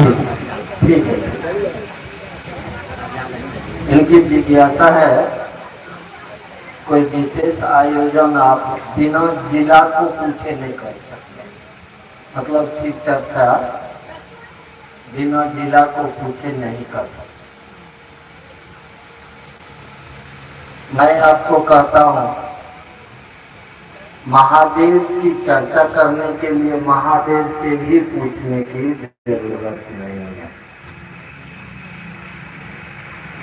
ठीक है। इनकी जिज्ञासा है, कोई विशेष आयोजन आप बिना जिला को पूछे नहीं कर सकते, मतलब शिव चर्चा बिना जिला को पूछे नहीं कर सकते। मैं आपको कहता हूं, महादेव की चर्चा करने के लिए महादेव से भी पूछने की जरूरत नहीं है।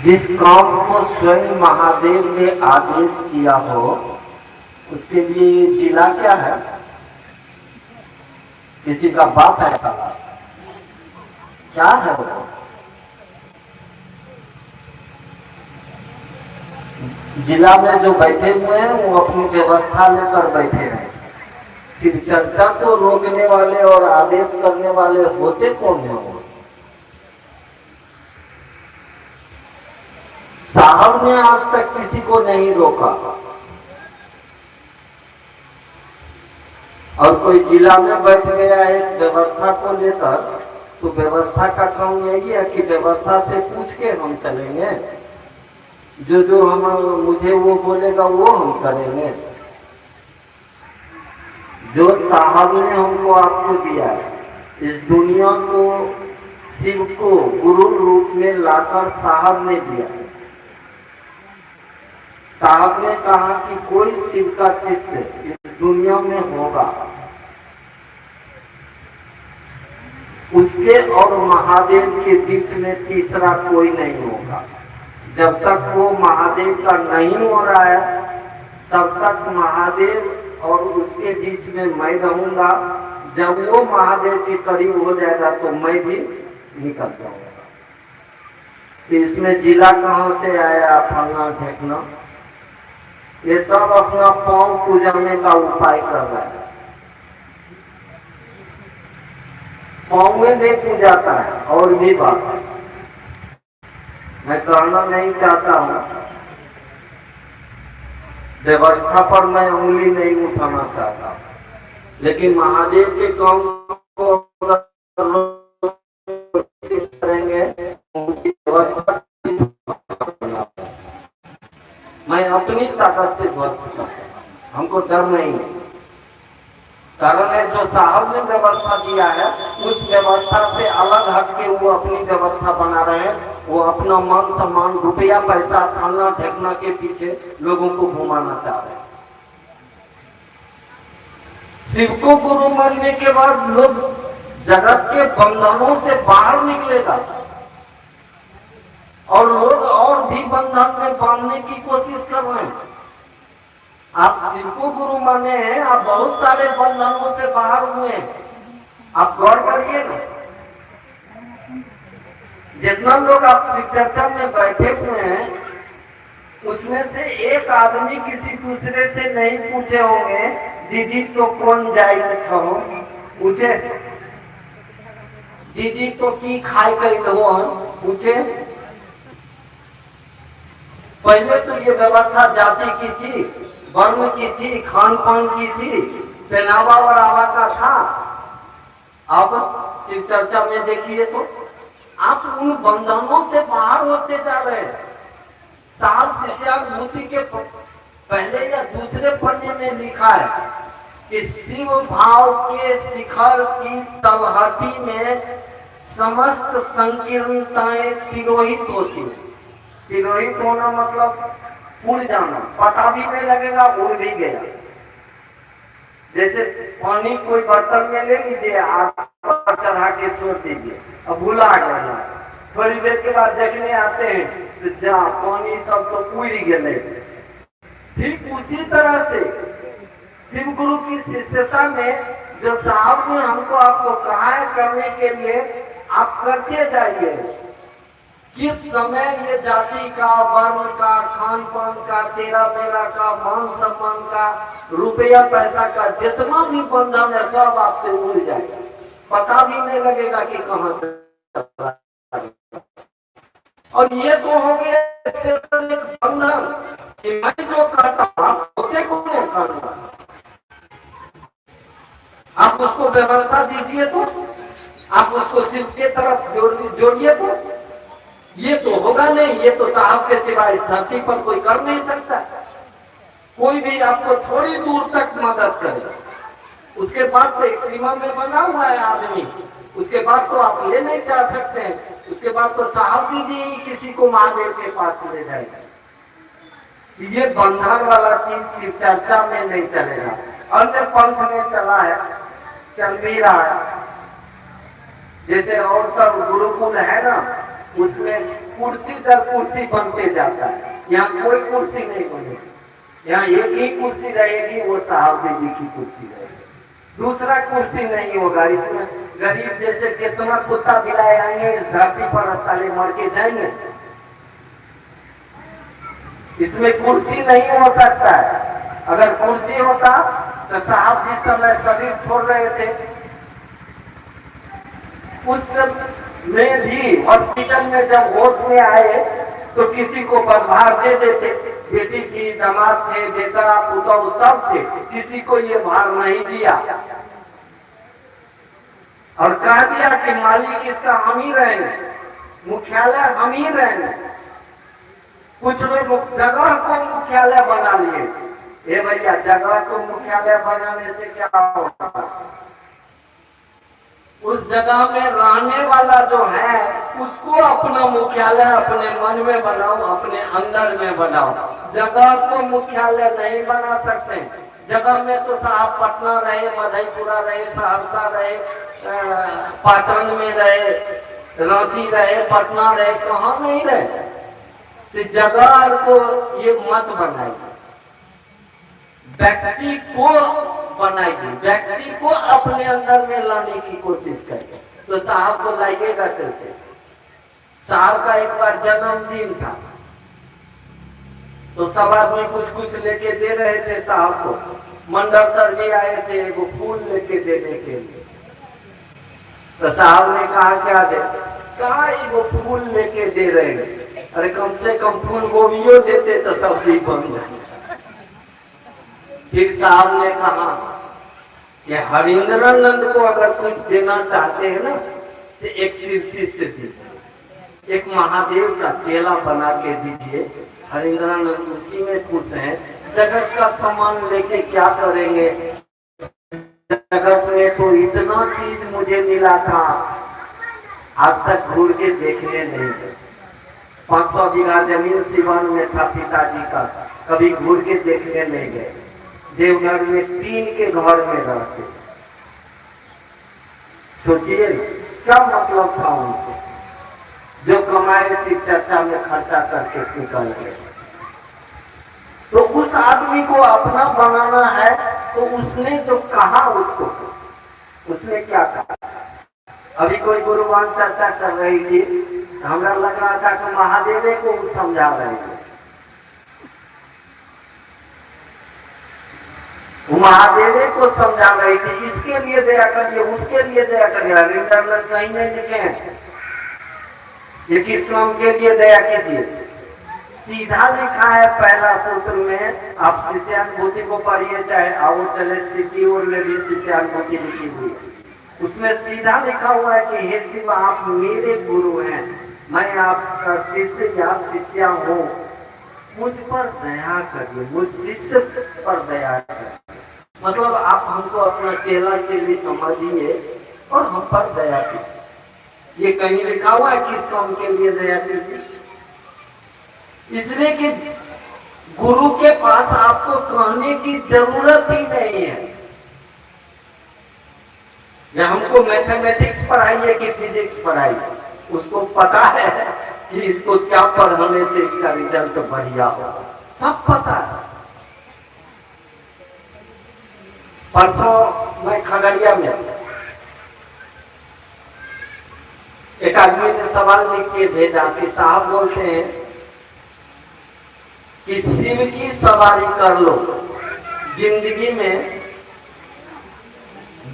जिस काम को स्वयं महादेव ने आदेश किया हो, उसके लिए ये जिला क्या है? किसी का बाप है साला? क्या है वो? जिला में जो बैठे हुए हैं वो अपनी व्यवस्था लेकर बैठे हैं। शिव चर्चा को रोकने वाले और आदेश करने वाले होते कौन है? वो साहब ने आज तक किसी को नहीं रोका, और कोई जिला में बैठ गया एक व्यवस्था को लेकर, तो व्यवस्था का काम यही है कि व्यवस्था से पूछ के हम चलेंगे, जो हम मुझे वो बोलेगा वो हम करेंगे। जो साहब ने हमको आपको दिया है, इस दुनिया को शिव को गुरु रूप में लाकर साहब ने दिया। साहब ने कहा कि कोई शिव का शिष्य इस दुनिया में होगा, उसके और महादेव के बीच में तीसरा कोई नहीं होगा। जब तक वो महादेव का नहीं हो रहा है, तब तक महादेव और उसके बीच में मैं रहूंगा। जब वो महादेव के करीब हो जाएगा तो मैं भी निकल जाऊंगा। तो इसमें जिला कहां से आया? फलना ढेकना, ये सब अपना पांव पूजने का उपाय कर रहा है। पांव में नहीं पूजाता है। और भी बात है, मैं कहना नहीं चाहता हूं, व्यवस्था पर मैं उंगली नहीं उठाना चाहता, लेकिन महादेव के काम को कोशिश करेंगे उनकी व्यवस्था मैं अपनी ताकत से ध्वस्त करता हूं। हमको डर नहीं है। कारण है जो साहब ने व्यवस्था दिया है, उस व्यवस्था से अलग हटके वो अपनी व्यवस्था बना रहे हैं। वो अपना मान सम्मान, रुपया पैसा, फलना ठेकना के पीछे लोगों को घुमाना चाह रहे हैं। शिव को गुरु मानने के बाद लोग जगत के बंधनों से बाहर निकलेगा, और लोग और भी बंधन में बांधने की कोशिश कर रहे हैं। आप शिव को गुरु माने हैं, आप बहुत सारे बंधनों से बाहर हुए हैं। आप गौर करिए ना, जितना लोग आप शिव चर्चा में बैठे हुए हैं, उसमें से एक आदमी किसी दूसरे से नहीं पूछे होंगे दीदी तो कौन जाए छो, पूछे दीदी तो की खाई गई हो, पूछे। पहले तो ये व्यवस्था जाति की थी, वर्ण की थी, खान पान की थी, पहनावा ओढ़ावा का था। अब शिव चर्चा में देखिए तो आप उन बंधनों से बाहर होते जा रहे हैं। साहब शिष्यानुभूति के पहले या दूसरे पन्ने में लिखा है कि शिव भाव के शिखर की तलहटी में समस्त संकीर्णताएं तिरोहित होती है। तिरोहित होना मतलब उड़ जाना, पता भी नहीं लगेगा, उड़ भी गया। जैसे पानी कोई बर्तन में ले लीजिए, आग पर चढ़ा के छोड़ दीजिए, अब भुला गया। थोड़ी देर के बाद देखने आते हैं तो जा पानी सब तो उड़ गए। ठीक उसी तरह से शिव गुरु की शिष्यता में जो साहब ने हमको आपको कहा है करने के लिए, आप करते जाइए। किस समय ये जाति का, वर्ण का, खान पान का, तेरा मेरा का, मान सम्मान का, रुपया पैसा का जितना भी बंधन है सब आपसे उड़ जाएगा, पता भी नहीं लगेगा कि कहां से। और ये तो हो गया स्पेशल एक बंधन कि मैं जो करता हूं होते कौन है करना। आप उसको व्यवस्था दीजिए तो आप उसको सिर्फ के तरफ जोड़िए तो ये तो होगा नहीं। ये तो साहब के सिवा इस धरती पर कोई कर नहीं सकता। कोई भी आपको थोड़ी दूर तक मदद करे, उसके बाद तो एक सीमा में बना हुआ है आदमी, उसके बाद तो आप ले नहीं जा सकते हैं। उसके बाद तो साहब दीदी ही किसी को महादेव के पास ले जाएगा। ये बंधन वाला चीज शिव चर्चा में नहीं चलेगा। अन्य पंथ में चला है, चल भी रहा है। जैसे और सब गुरुकुल है ना, उसमें कुर्सी दर कुर्सी बनते जाता है। यहाँ कोई कुर्सी नहीं बनेगी, यहाँ एक ही कुर्सी रहेगी, वो साहब दीदी की कुर्सी रहेगी, दूसरा कुर्सी नहीं होगा। इसमें गरीब जैसे कितना कुत्ता बिलाए आएंगे इस धरती पर, साले मर के जाएंगे। इसमें कुर्सी नहीं हो सकता है। अगर कुर्सी होता तो साहब जिस समय शरीर छोड़ रहे थे उस में भी हॉस्पिटल में जब होश में आए तो किसी को भार दे देते। बेटी थी, दामाद थे, बेटा पुतौ सब थे, किसी को ये भार नहीं दिया और कह दिया कि मालिक इसका हम ही रहेंगे, मुख्यालय हम ही रहेंगे। कुछ लोग जगह को मुख्यालय बना लिए। ए भैया, जगह को मुख्यालय बनाने से क्या होगा? उस जगह में रहने वाला जो है उसको अपना मुख्यालय अपने मन में बनाओ, अपने अंदर में बनाओ। जगह को मुख्यालय नहीं बना सकते। जगह में तो साहब पटना रहे, मधेपुरा रहे, सहरसा रहे, पाटन में रहे, रांची रहे, पटना रहे, कहाँ नहीं रहे। तो जगह को ये मत बनाइए, व्यक्ति को बनाइए, व्यक्ति को अपने अंदर में लाने की कोशिश करिए। तो साहब को लाइएगा कैसे? साहब का एक बार जन्मदिन था तो सब आदमी कुछ कुछ लेके दे रहे थे साहब को। मंडल सर भी आए थे एगो फूल लेके देने के लिए। तो साहब ने कहा क्या दे? कहा एगो फूल लेके दे रहे हैं। अरे कम से कम फूल गोभियों देते तो सब्जी बन जाए। फिर साहब ने कहा कि हरिंद्रानंद को अगर कुछ देना चाहते हैं ना तो एक शीर्षी से दीजिए, एक महादेव का चेला बना के दीजिए। हरिंद्रानंद उसी में खुश हैं। जगत का सामान लेके क्या करेंगे? जगत में तो इतना चीज मुझे मिला था, आज तक घूर के देखने नहीं गए। 500 बीघा जमीन सिवान में था पिताजी का, कभी घूर के देखने नहीं गए। देवघर में टीन के घर में रहते। सोचिए क्या मतलब था उनको, जो कमाए शिव चर्चा में खर्चा करके निकल गए। तो उस आदमी को अपना बनाना है तो उसने जो कहा उसको, उसने क्या कहा? अभी कोई गुरुवान चर्चा कर रही थी, हमरा लग रहा था कि महादेव को समझा रहे थे। महादेव को समझा रही थी, इसके लिए दया करिए, उसके लिए दया करिए। हरिंद्रानंद कहीं नहीं लिखे हैं ये किस काम के लिए दया कीजिए। सीधा लिखा है पहला सूत्र में। आप शिष्यानुभूति को पढ़िए, चाहे आओ चले शिव की ओर में भी शिष्यानुभूति लिखी हुई है। उसमें सीधा लिखा हुआ है कि हे शिव, आप मेरे गुरु हैं, मैं आपका शिष्य या शिष्या हूँ, मुझ पर दया करिए, मुझ शिष्य पर दया करिए। मतलब आप हमको अपना चेला चेली समझिए और हम पर दया कीजिए। ये कहीं लिखा हुआ है किस काम के लिए दया कीजिए? इसलिए कि गुरु के पास आपको कहने की जरूरत ही नहीं है। या हमको मैथमेटिक्स पढ़ाइए कि फिजिक्स पढ़ाइए, उसको पता है कि इसको क्या पढ़ाने से इसका रिजल्ट बढ़िया हो, सब पता है। परसों मैं खगड़िया में एक आदमी ने सवाल लिख के भेजा कि साहब बोलते हैं कि शिव की सवारी कर लो, जिंदगी में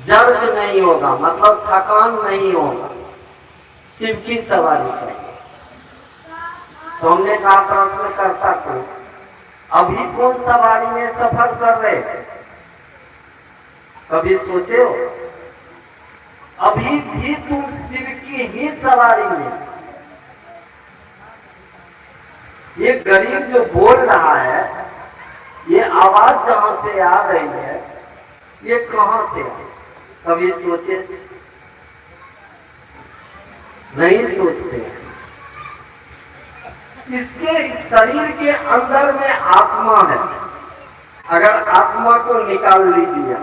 जर्द नहीं होगा, मतलब थकान नहीं होगा, शिव की सवारी कर। तो हमने कहा प्रश्नकर्ता को, अभी कौन सवारी में सफर कर रहे? कभी सोचे हो? अभी भी तुम शिव की ही सवारी में। ये गरीब जो बोल रहा है, ये आवाज जहां से आ रही है, ये कहां से है? कभी सोचे? नहीं सोचते। इसके शरीर के अंदर में आत्मा है। अगर आत्मा को निकाल लीजिए,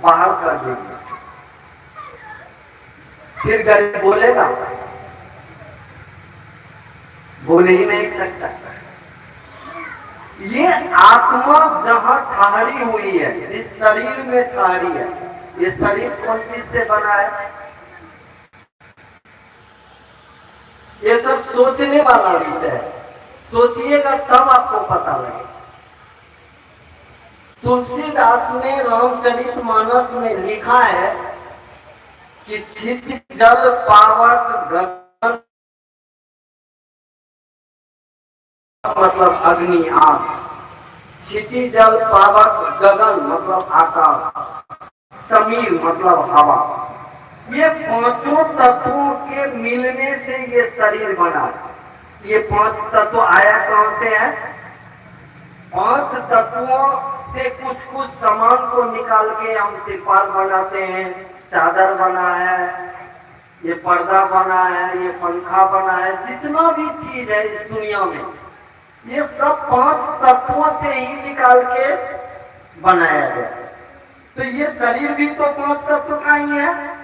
बाहर कर दीजिए, फिर गरीब बोलेगा? बोल ही नहीं सकता। ये आत्मा जहां ठहरी हुई है, जिस शरीर में ठहरी है, ये शरीर कौन चीज से बना है? ये सब सोचने वाला विषय है। सोचिएगा तब आपको पता लगे। तुलसीदास ने रामचरितमानस में लिखा है कि क्षिति जल पावक गगन, मतलब अग्नि आग, क्षिति जल पावक गगन मतलब आकाश, समीर मतलब हवा। ये पांचों तत्वों के मिलने से ये शरीर बना। ये पांच तत्व आया कहां से है? पांच तत्वों से कुछ कुछ सामान को निकाल के हम तिरपाल बनाते हैं, चादर बना है, ये पर्दा बना है, ये पंखा बना है, जितना भी चीज है इस दुनिया में, ये सब पांच तत्वों से ही निकाल के बनाया गया। तो ये शरीर भी तो पांच तत्व का ही है।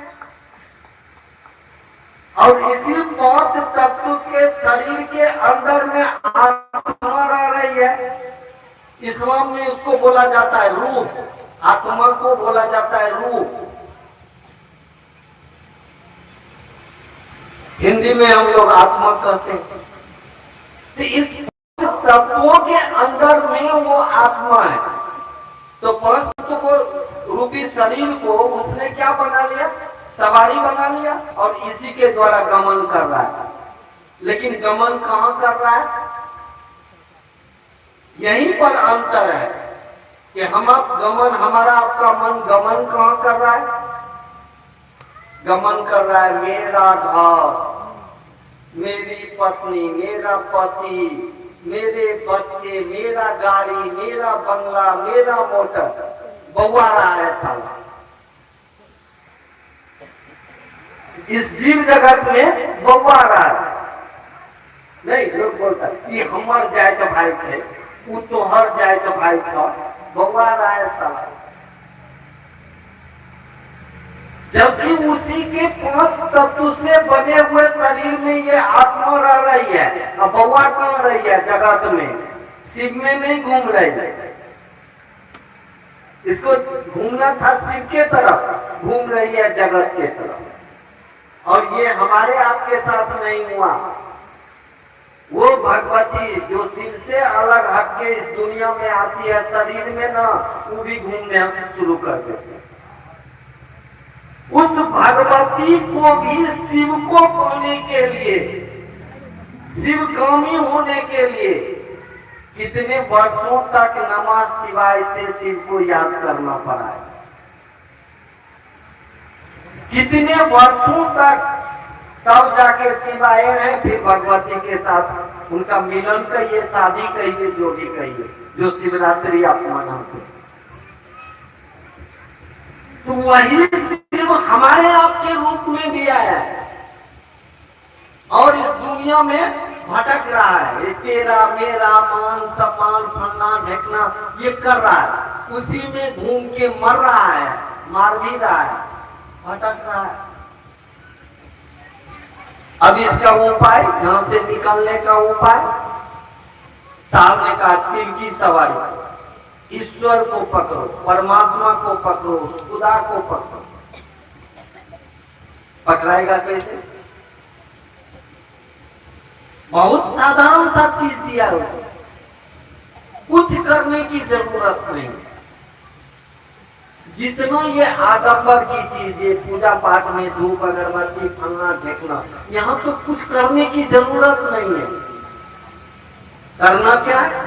और इसी पांच तत्व के शरीर के अंदर में आत्मा रह रही है। इस्लाम में उसको बोला जाता है रूह। आत्मा को बोला जाता है रूह। हिंदी में हम लोग आत्मा कहते हैं। तो इस तत्वों के अंदर में वो आत्मा है। तो पांच तत्व को रूपी शरीर को उसने क्या बना लिया? सवारी बना लिया, और इसी के द्वारा गमन कर रहा है। लेकिन गमन कहां कर रहा है? यहीं पर अंतर है कि हमारा आपका मन गमन कहां कर रहा है? गमन कर रहा है मेरा घर, मेरी पत्नी, मेरा पति, मेरे बच्चे, मेरा गाड़ी, मेरा बंगला, मेरा मोटर। बउआ रहा है साला। इस जीव जगत में बउआ रहा है। नहीं, लोग बोलता कि हमर जाए तो भाई थे, वो तोहर जाए तो भाई था, बउआ रहा है साला। जबकि उसी के पांच तत्व से बने हुए शरीर में ये आत्मा रह रही है। अब बउआ कहां रही है जगत में? शिव में नहीं घूम रही है। इसको घूमना था शिव के तरफ, घूम रही है जगत के तरफ। और ये हमारे आपके साथ नहीं हुआ। वो भगवती जो शिव से अलग हटके इस दुनिया में आती है शरीर में ना, वो भी घूमने शुरू कर देती है। उस भगवती को भी शिव को पाने के लिए, शिवगामी होने के लिए कितने वर्षों तक नमः शिवाय से शिव को याद करना पड़ा है। कितने वर्षों तक, तब जाके शिव आए हैं। फिर भगवती के साथ उनका मिलन कहिए, शादी कहिए, जो भी कहिए, जो शिवरात्रि आप मनाते। तो वही शिव हमारे आपके रूप में भी आया है और इस दुनिया में भटक रहा है। ये तेरा मेरा मान सम्मान फलना ढेकना ये कर रहा है, उसी में घूम के मर रहा है, मार भी रहा है, भटक रहा है। अब इसका उपाय, यहां से निकलने का उपाय, साहब ने कहा शिव की सवारी, ईश्वर को पकड़ो, परमात्मा को पकड़ो, खुदा को पकड़ो। पकड़ाएगा कैसे? बहुत साधारण सा चीज दिया है उसने, कुछ करने की जरूरत नहीं। जितना ये आडंबर की चीज, ये पूजा पाठ में धूप अगरबत्ती फलना ढेकना, यहाँ तो कुछ करने की जरूरत नहीं है। करना क्या है?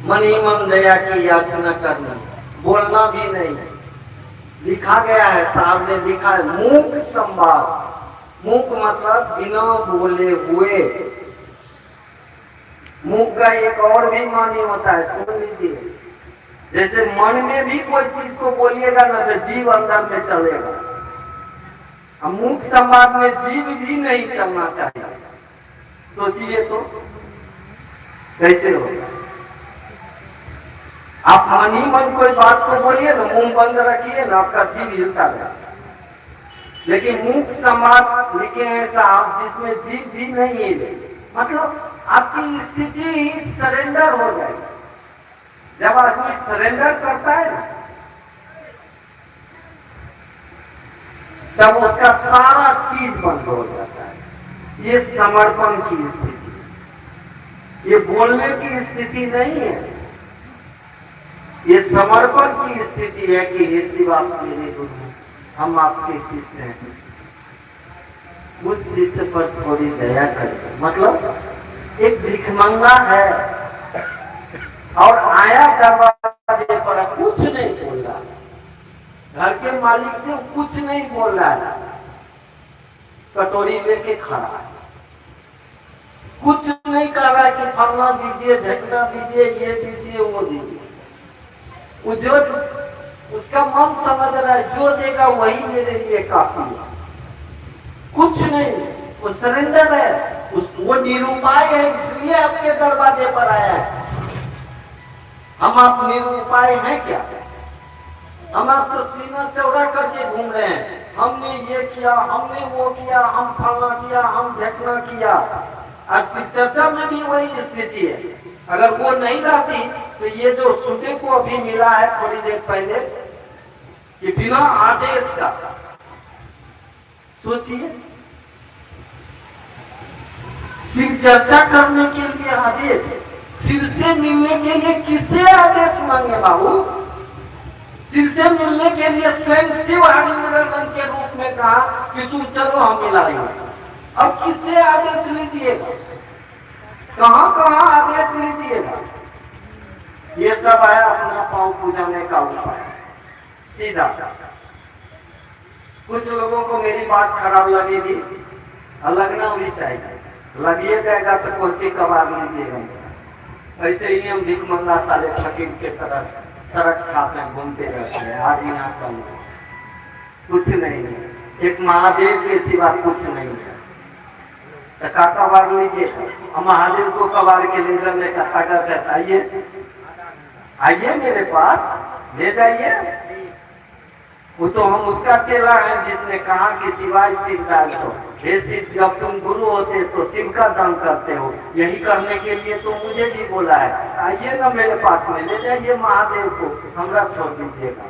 मन ही मन दया की याचना करना, बोलना भी नहीं है, लिखा गया है, साहब ने लिखा है मूक संवाद। मूक मतलब बिना बोले हुए। मूक का एक और भी मानी होता है, सुन लीजिए। जैसे मन में भी कोई चीज को बोलिएगा ना तो जीव अंदर में चलेगा। मूक संवाद में जीव भी नहीं चलना चाहिए। सोचिए तो कैसे होगा। आप मन ही मन कोई बात को बोलिए ना, मुंह बंद रखिए ना, आपका जीव हिलता रहेगा। लेकिन मूक संवाद लिखे हैं साहब जिसमें जीव भी नहीं हिले, मतलब आपकी स्थिति सरेंडर हो जाएगी। जब आदमी सरेंडर करता है ना तब उसका सारा चीज बंद हो जाता है। ये समर्पण की स्थिति, ये बोलने की स्थिति नहीं है, ये समर्पण की स्थिति है कि हे शिव आप मेरे गुरु, हम आपके शिष्य हैं, उस शिष्य पर थोड़ी दया करें। मतलब एक भिखमंगा है और आया दरवाजे पर, कुछ नहीं बोल रहा, घर के मालिक से कुछ नहीं बोल रहा है, कटोरी लेके खड़ा है, कुछ नहीं कर रहा है कि फलना दीजिए, ढकना दीजिए, ये दीजिए, वो दीजिए। वो जो उसका मन समझ रहा है जो देगा वही मेरे लिए काफी है, कुछ नहीं, वो सरेंडर है, वो निरुपाय है, इसलिए आपके दरवाजे पर आया है। हम आप निरुपाय हैं क्या? हम आप तो सीना चौड़ा करके घूम रहे हैं, हमने ये किया, हमने वो किया, हम फलना किया, हम ढकना किया। आज चर्चा में भी वही स्थिति है। अगर वो नहीं रहती तो ये जो सुनने को अभी मिला है थोड़ी देर पहले कि बिना आदेश का, सोचिए शिव चर्चा करने के लिए आदेश, शिव से मिलने के लिए किससे आदेश मांगे बाबू? शिव से मिलने के लिए स्वयं शिव हरिंद्रनंद के रूप में कहा कि तुम चलो हम मिलाएंगे। अब किससे आदेश लीजिएगा? कहां कहां आदेश लीजिएगा? ये सब है अपना पांव पूजाने का उपाय सीधा। कुछ लोगों को मेरी बात खराब लगेगी, लगना भी चाहिए, लगिए जाएगा तो कौन सी कबार लीजिएगा। ऐसे ही हम भिखमंगा साले फकीर के तरह सड़क छापे घूमते रहते हैं। आज यहाँ कल कुछ नहीं है, एक महादेव के सिवा कुछ नहीं है। तो का कबार लीजिएगा? महादेव को कबार के ले जाने का ताकत है? आइए आइए मेरे पास ले जाइए। वो तो हम उसका चेला है जिसने कहा कि सिवाय शिव दान हो, हे शिव जब तुम गुरु होते तो शिव का दान करते हो, यही करने के लिए तो मुझे भी बोला है। आइए ना मेरे पास में ले जाइए महादेव को, हमरा छोड़ दीजिएगा,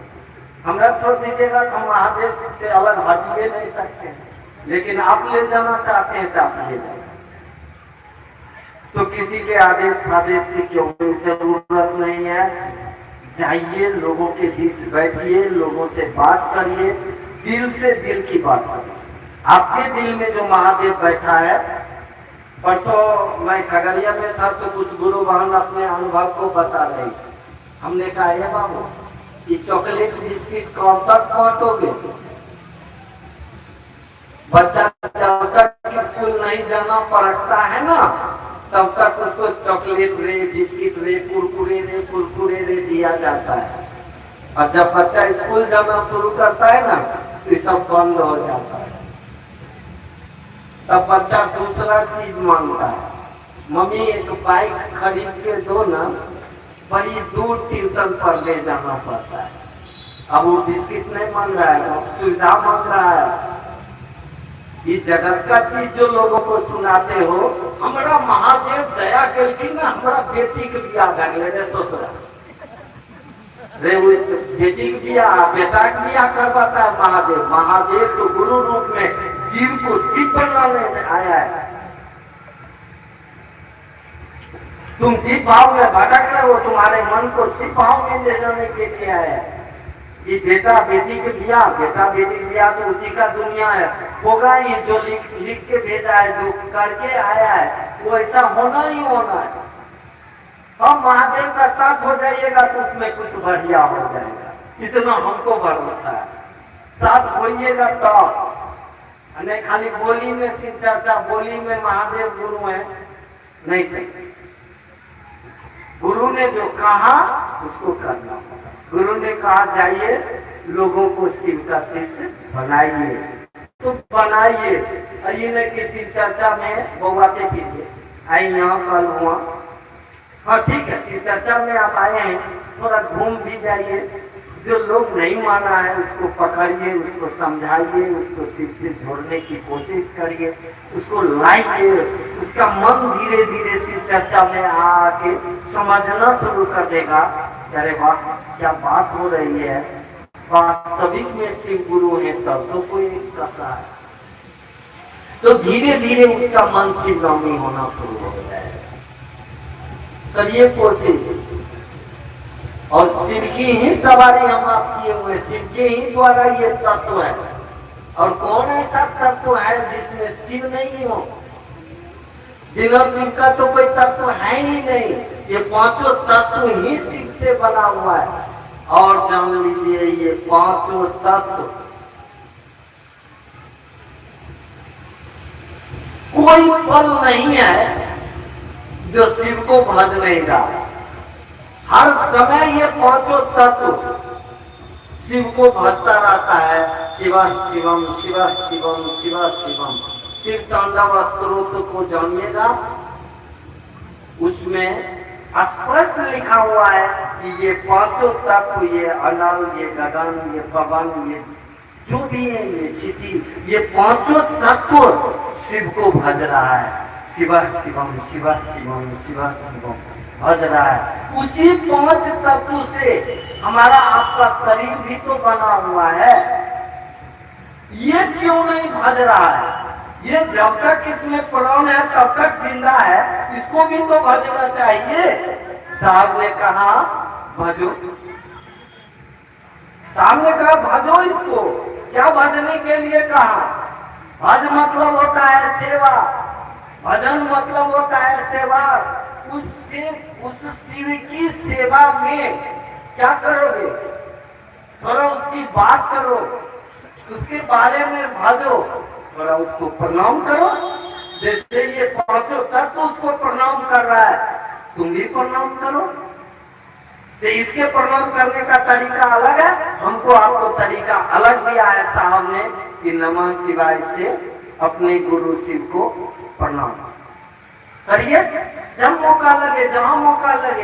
हमरा छोड़ दीजिएगा तो महादेव से अलग हटिए नहीं सकते हैं। लेकिन आप ले जाना चाहते हैं तो आप ले जाइए। तो किसी के आदेश आदेश की क्यों जरूरत नहीं है। जाइए, लोगों के बीच बैठिए, लोगों से बात करिए, दिल से दिल की बात करिए। आपके दिल में जो महादेव बैठा है, परसों मैं खगड़िया में था तो कुछ गुरु बहन अपने अनुभव को बता रही। हमने कहा ये बाबू ये चॉकलेट बिस्किट कब तक बांटोगे? बच्चा जब तक स्कूल नहीं जाना पड़ता है ना तब तक उसको चॉकलेट रे, बिस्किट रे, कुरकुरे रे दिया जाता है। और जब बच्चा स्कूल जाना शुरू करता है ना तो ये सब बंद हो जाता है। तब बच्चा दूसरा चीज मांगता है, मम्मी एक बाइक खरीद के दो ना, बड़ी दूर ट्यूशन पर ले जाना पड़ता है। अब वो बिस्किट नहीं मांग रहा है, अब सुविधा मांग रहा है। ये जगत का चीज जो लोगों को सुनाते हो, हमारा महादेव दया करके ना हमारा बेटी के बियाह भगले रे ससुरा रे, वो बेटी के बियाह बेटा के बियाह करवाता है महादेव। महादेव तो गुरु रूप में जीव को शिव बनाने में आया है। तुम शिव भाव में भटक रहे हो, तुम्हारे मन को शिव भाव में ले जाने के लिए आया है। ये बेटा बेटी के बियाह, बेटा बेटी के बियाह तो उसी का दुनिया है, होगा ही। जो लिख के भेजा है, जो करके आया है, वो ऐसा होना ही होना है। अब महादेव का साथ हो जाइएगा तो उसमें कुछ बढ़िया हो जाएगा, इतना हमको भरोसा है। होइएगा तो, नहीं खाली बोली में शिव चर्चा, बोली में महादेव गुरु है, नहीं चाहिए। गुरु ने जो कहा उसको करना होगा। गुरु ने कहा जाइए लोगों को शिव का शिष्य बनाइए, तो बनाइए। ये नहीं कि शिव चर्चा में बउआते फिरिए, आई यहाँ कल हुआ, हाँ ठीक है, शिव चर्चा में आप आए हैं, थोड़ा घूम भी जाइए। जो लोग नहीं माना है उसको पकड़िए, उसको समझाइए, उसको शिव से जोड़ने की कोशिश करिए, उसको लाइए, उसका मन धीरे धीरे शिव चर्चा में आके समझना शुरू कर देगा। अरे वाह क्या बात हो रही है, वास्तविक में शिव गुरु है तब तो कोई कहता है। तो धीरे धीरे उसका मन शिवगामी होना शुरू हो जाएगा। करिए कोशिश, और शिव की ही सवारी हम आप किए हुए, शिव के ही द्वारा ये तत्व है। और कौन ऐसा तत्व है जिसमें शिव नहीं हो? बिना शिव का तो कोई तत्व है ही नहीं। ये पांचों तत्व ही शिव से बना हुआ है। और जान लीजिए ये पांचों तत्व कोई फल नहीं है जो शिव को भज नहीं रहा। हर समय ये पांचों तत्व शिव को भजता रहता है। शिवा शिवम शिवा शिवम शिवा शिवम। शिव तांडव स्तोत्र को जानिएगा, उसमें स्पष्ट लिखा हुआ है कि ये पांचों तत्व, ये अनल, ये गगन, ये पवन, ये जो भी है, ये क्षिति, ये पांचों तत्व शिव को भज रहा है। शिवा शिवम शिवा शिवम शिवा शिवम भज रहा है। उसी पांच तत्व से हमारा आपका शरीर भी तो बना हुआ है। ये क्यों नहीं भज रहा है? ये जब तक इसमें प्राण है तब तक जिंदा है, इसको भी तो भजना चाहिए। साहब ने कहा भजो, साहब ने कहा भजो इसको। क्या भजने के लिए कहा? भज मतलब होता है सेवा, भजन मतलब होता है सेवा। उससे उस शिव की सेवा में क्या करोगे? थोड़ा उसकी बात करो, उसके बारे में भजो, थोड़ा उसको प्रणाम करो। जैसे ये पांचों तत्व उसको प्रणाम कर रहा है, तुम भी प्रणाम करो। तो इसके प्रणाम करने का तरीका अलग है, हमको आपको तरीका अलग दिया है साहब ने कि नमः शिवाय से अपने गुरु शिव को प्रणाम करिए। जब मौका लगे, जहां मौका लगे,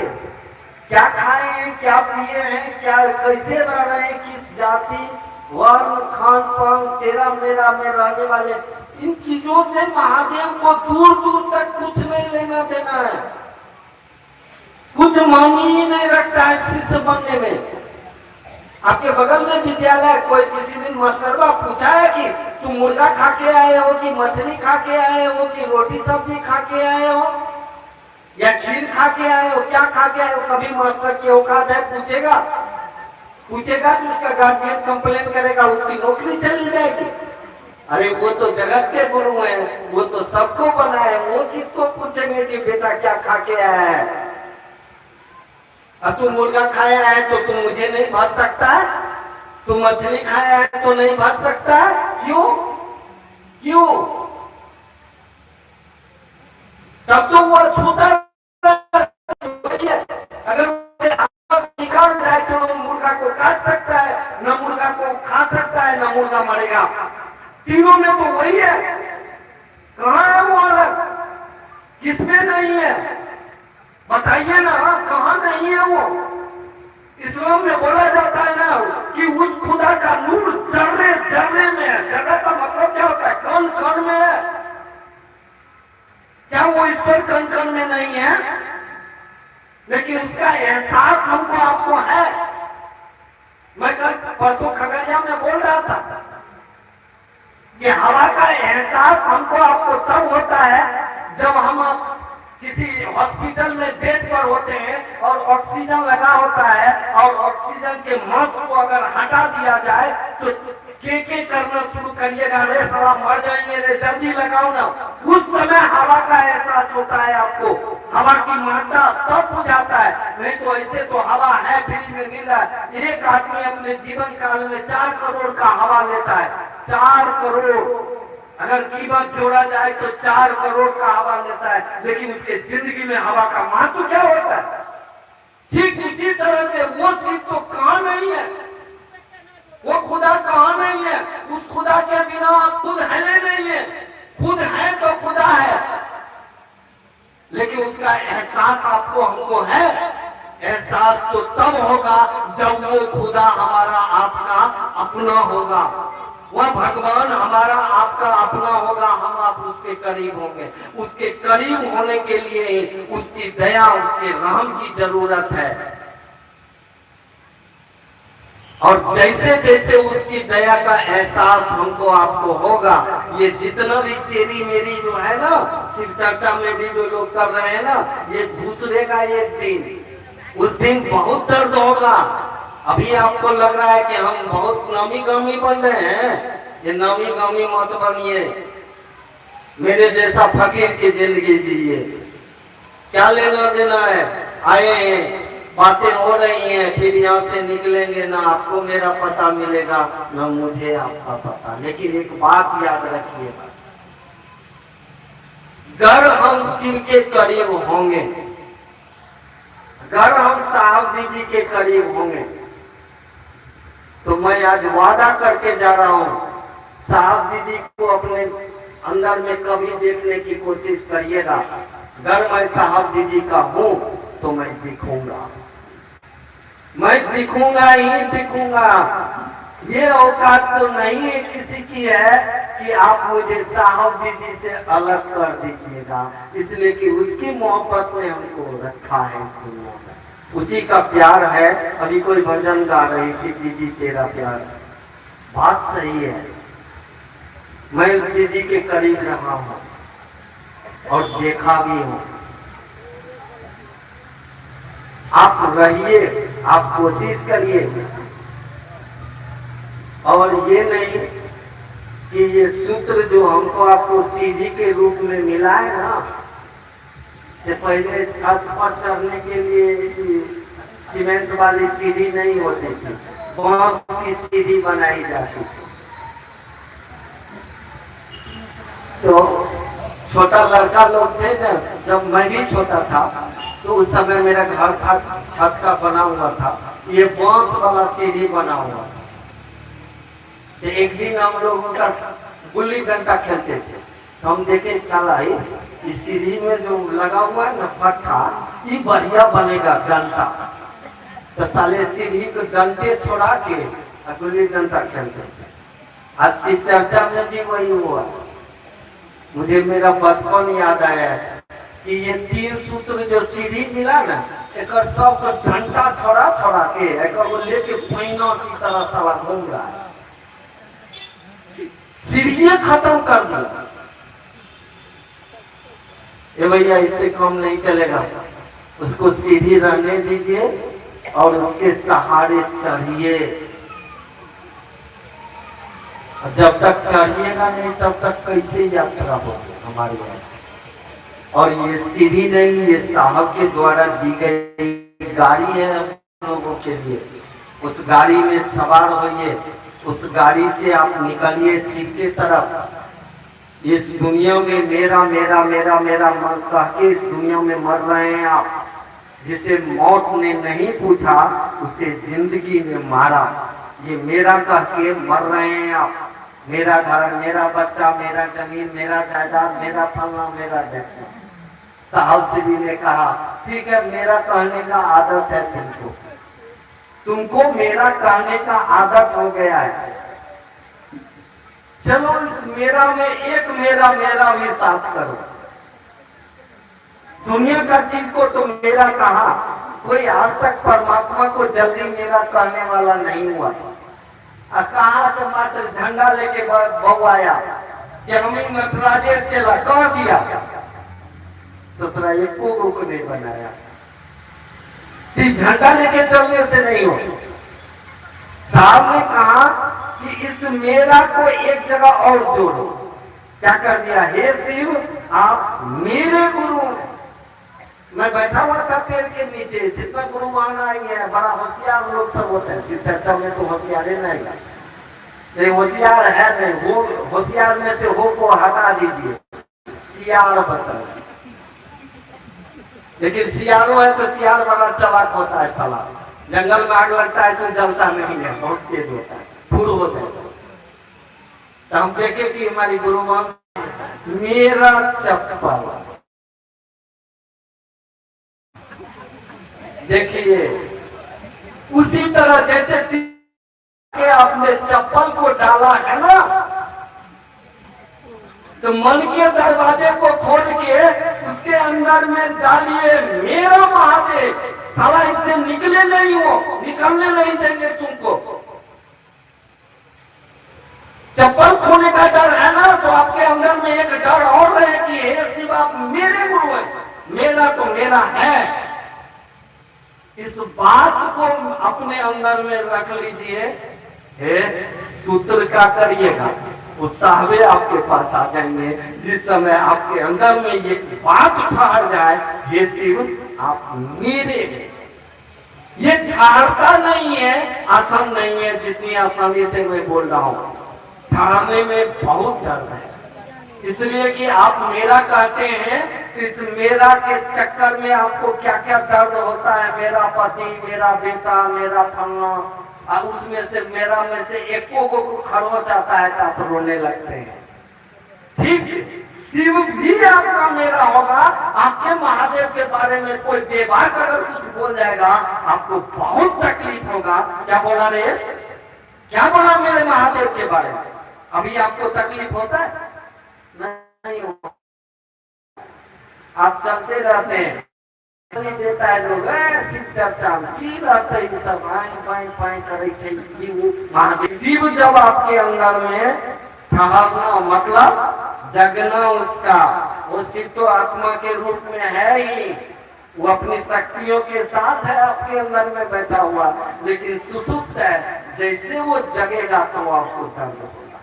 क्या खाए हैं, क्या पिए हैं, क्या कैसे रह रहे हैं, किस जाति, वर्ण, खान पान, तेरा मेरा में रहने वाले, इन चीजों से महादेव को दूर दूर तक कुछ नहीं लेना देना है। कुछ मानी ही नहीं रखता है शिष्य बनने में। आपके बगल में विद्यालय, कोई किसी दिन मास्टरवा पूछा है कि तुम मुर्गा खा के आए हो कि मछली खा के आए हो कि रोटी सब्जी खा के आए हो या खीर खा के आए हो, क्या खा के आए हो? कभी मास्टर की औकात है पूछेगा? पूछेगा तो उसका गार्जियन कंप्लेन करेगा, उसकी नौकरी चली जाएगी। अरे वो तो जगत के गुरु हैं, वो तो सबको बनाए, वो किसको पूछेंगे कि बेटा क्या खा के आया है? अब तुम मुर्गा खाया है तो तुम मुझे नहीं भज सकता है, तुम मछली खाया है तो नहीं भज सकता है। क्यों? क्यों? तब तो वो अछूता अगर निकाल जाए तो वो मुर्गा को काट सकता है, न मुर्गा को खा सकता है, न मुर्गा मरेगा। तीनों में तो वही है। कहाँ है वो अलग? किसमें नहीं है? बताइए ना, कहाँ नहीं है वो? इस्लाम में बोला जाता है ना कि उस खुदा का नूर जर्रे जर्रे में है। जर्रे का मतलब क्या होता है? कण कण में है। क्या वो ईश्वर कण कण में नहीं है? लेकिन उसका एहसास हमको आपको है। मैं कल परसों खगड़िया में बोल रहा था कि हवा का एहसास हमको आपको तब होता है जब हम किसी हॉस्पिटल में बेड पर होते हैं और ऑक्सीजन लगा होता है और ऑक्सीजन के मास्क को अगर हटा दिया जाए तो के करना शुरू करिएगा, अरे साला मर जाएंगे रे, जल्दी लगाओ ना। उस समय हवा का एहसास होता है आपको, हवा की मात्रा तब हो जाता है। नहीं तो ऐसे तो हवा है, फ्री में मिल रहा है। एक आदमी अपने जीवन काल में 4 करोड़ का हवा लेता है, 4 करोड़। अगर कीमत जोड़ा जाए तो 4 करोड़ का हवा लेता है, लेकिन उसके जिंदगी में हवा का महत्व क्या होता है? ठीक उसी तरह से वो चीज तो कहां नहीं है, वो खुदा कहां नहीं है। उस खुदा के बिना आप खुद है नहीं है, खुद है तो खुदा है, लेकिन उसका एहसास आपको हमको है। एहसास तो तब होगा जब वो खुदा हमारा आपका अपना होगा, वह भगवान हमारा आपका अपना होगा, हम आप उसके करीब होंगे। उसके करीब होने के लिए उसकी दया, उसके रहम की जरूरत है। और जैसे जैसे उसकी दया का एहसास हमको आपको होगा, ये जितना भी तेरी मेरी जो है ना, शिव चर्चा में भी जो लोग कर रहे हैं ना, ये दूसरे का एक दिन, उस दिन बहुत दर्द होगा। अभी आपको लग रहा है कि हम बहुत नामी गामी बन रहे हैं, ये नामी गामी मत बनिए। मेरे जैसा फकीर की जिंदगी जिए, क्या लेना देना है। आए हैं, बातें हो रही हैं, फिर यहाँ से निकलेंगे, ना आपको मेरा पता मिलेगा ना मुझे आपका पता। लेकिन एक बात याद रखिएगा, अगर हम शिव के करीब होंगे, अगर हम साहब दीदी के करीब होंगे, तो मैं आज वादा करके जा रहा हूं, साहब दीदी को अपने अंदर में कभी देखने की कोशिश करिएगा। अगर मैं साहब दीदी का हूं तो मैं दिखूंगा, मैं दिखूंगा ही दिखूंगा। ये औकात तो नहीं है किसी की है कि आप मुझे साहब दीदी से अलग कर दीजिएगा, इसलिए कि उसकी मोहब्बत ने हमको रखा है इस दुनिया में, उसी का प्यार है। अभी कोई भजन गा रही थी, दीदी तेरा प्यार, बात सही है। मैं उस दीदी के करीब रहा हूं और देखा भी हूं। आप रहिए, आप कोशिश करिए, और ये नहीं कि ये सूत्र जो हमको आपको सीढ़ी के रूप में मिला है ना, कि पहले छत पर चढ़ने के लिए सीमेंट वाली सीढ़ी नहीं होती थी, बांस की सीढ़ी बनाई जाती थी। तो छोटा लड़का लोग थे ना, जब मैं भी छोटा था, तो उस समय मेरा घर था, छत का बना हुआ था, ये बांस वाला सीढ़ी बना हुआ। तो एक दिन हम लोग उनका गुल्ली डंडा खेलते थे, तो हम देखे साला इस सीढ़ी में जो लगा हुआ है ना पट्टा, ये बढ़िया बनेगा डंडा। तो साले सीढ़ी को डंडे छोड़ा के गुल्ली डंडा खेलते थे। आज शिव चर्चा में भी वही हुआ। मुझे मेरा बचपन याद आया कि ये 3 सूत्र जो सीढ़ी मिला ना, एक सब तो डंडा छोड़ा छोड़ा के एक लेके पैना की तरह साला घूम रहा है, सीढ़ियां खत्म कर दिया। ये भैया इससे कम नहीं चलेगा, उसको सीढ़ी रहने दीजिए और उसके सहारे चढ़िए। जब तक चढ़िएगा नहीं तब तक कैसे यात्रा होगी हमारी यहाँ। और ये सीढ़ी नहीं, ये साहब के द्वारा दी गई गाड़ी है हम लोगों के लिए। उस गाड़ी में सवार होइए, उस गाड़ी से आप निकलिए शिव की तरफ। इस दुनिया में मेरा मेरा मेरा मेरा मन कह के इस दुनिया में मर रहे हैं आप। जिसे मौत ने नहीं पूछा उसे जिंदगी ने मारा, ये मेरा कह के मर रहे हैं आप। मेरा घर, मेरा बच्चा, मेरा जमीन, मेरा जायदाद, मेरा फलना, मेरा देखना। साहब श्री ने कहा ठीक है, मेरा कहने का आदत है तुमको मेरा कहने का आदत हो गया है, चलो इस मेरा में एक मेरा मेरा भी साथ करो। दुनिया का चीज को तो मेरा कहा, कोई आज तक परमात्मा को जल्दी मेरा कहने वाला नहीं हुआ। कहा तो मात्र झंडा लेके बहु आया कि हमें नटराजे चला कह दिया, ससुरा एक को नहीं बनाया। झंडा लेके चलने से नहीं हो। साहब ने कहा कि इस मेरा को एक जगह और जोड़ो। क्या कर दिया, हे शिव आप मेरे गुरु हैं। मैं बैठा हुआ था पेड़ के नीचे, जितना गुरु मान आई है, बड़ा होशियार लोग सब होते हैं। शिव चर्चा में तो होशियारे नहीं, होशियार है नहीं, वो होशियार में से हो को हटा दीजिए, सियार बचा। लेकिन सियारो है तो सियार बड़ा चालाक होता है साला। जंगल में आग लगता है तो जलता नहीं है, बहुत तेज होता है, फुर होता है। तो हम देखे कि हमारी गुरु मान मेरा चप्पल, देखिए उसी तरह जैसे के अपने चप्पल को डाला है ना, तो मन के दरवाजे को खोल के उसके अंदर में डालिए मेरा महादेव। साला इससे निकले नहीं हो, निकलने नहीं देंगे तुमको। चप्पल खोने का डर है ना, तो आपके अंदर में एक डर और है कि हे शिव आप मेरे गुरु हैं, मेरा तो मेरा है। इस बात को अपने अंदर में रख लीजिए। हे सूत्र का करिएगा, वो साहबे आपके पास आ जाएंगे। जिस समय आपके अंदर में ये बात ठहर जाए, हे शिव आप मेरे, ये ठहरता नहीं है, आसान नहीं है जितनी आसानी से मैं बोल रहा हूं। ठहरने में बहुत दर्द है, इसलिए कि आप मेरा कहते हैं, इस मेरा के चक्कर में आपको क्या क्या दर्द होता है। मेरा पति, मेरा बेटा, मेरा फलना, और उसमें से मेरा में से एको को खरोच आता है तो आप रोने लगते हैं। ठीक, शिव भी आपका मेरा होगा। आपके महादेव के बारे में कोई बेबाक अगर कुछ बोल जाएगा, आपको बहुत तकलीफ होगा। क्या बोला रे, क्या बोला मेरे महादेव के बारे में? अभी आपको तकलीफ होता है? नहीं होता। आप चलते रहते हैं, नहीं देता है लोग शिव चर्चा में की रहते हैं, सब पाई करे महादेव। शिव जब आपके अंदर में ठहरना मतलब जगना, उसका वो शिव तो आत्मा के रूप में है ही, वो अपनी शक्तियों के साथ है आपके अंदर में बैठा हुआ। लेकिन सुसुप्त है, जैसे वो जगेगा तो आपको दर्द होगा,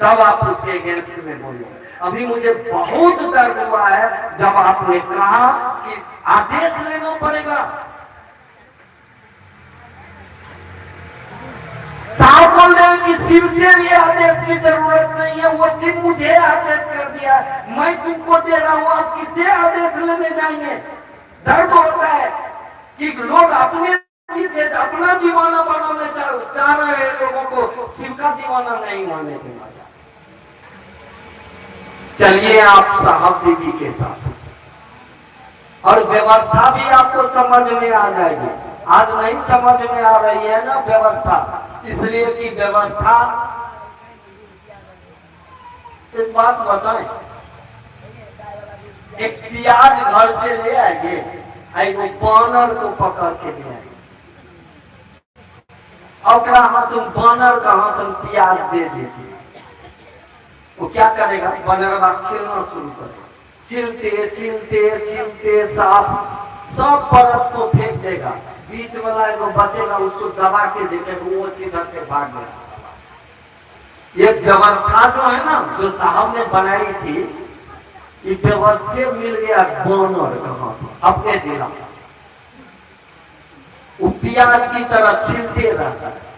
तब आप उसके अगेंस्ट में बोलोगे। अभी मुझे बहुत दर्द हुआ है जब आपने कहा कि आदेश लेना पड़ेगा। साहब बोल रहे हैं कि शिव से भी आदेश की जरूरत नहीं है, वो शिव मुझे आदेश कर दिया, मैं तुमको दे रहा हूं, आप किससे आदेश लेने जाएंगे? दर्द होता है कि लोग अपने पीछे अपना दीवाना बनाने चाह रहे हैं, लोगों को शिव का दीवाना नहीं मानने देना। चलिए आप साहब दीदी के साथ, और व्यवस्था भी आपको समझ में आ जाएगी। आज नहीं समझ में आ रही है ना व्यवस्था, इसलिए कि व्यवस्था, एक बात बताएं, एक प्याज घर से ले आइए, एगो बानर को पकड़ के ले आइए, और हाथ तुम बानर का हाथ तुम प्याज दे दीजिए, वो क्या करेगा? बनरवा छीलना शुरू करेगा, छिलते छिलते छिलते साफ सब परत को फेंक देगा, बीच वाला जो बचेगा उसको दबा के देखेगा, वो सीधा के भाग गया। ये व्यवस्था जो है ना, जो साहब ने बनाई थी, ये व्यवस्था मिल गया बानर कहाँ अपने जिला, वो प्याज की तरह छिलते रहता है।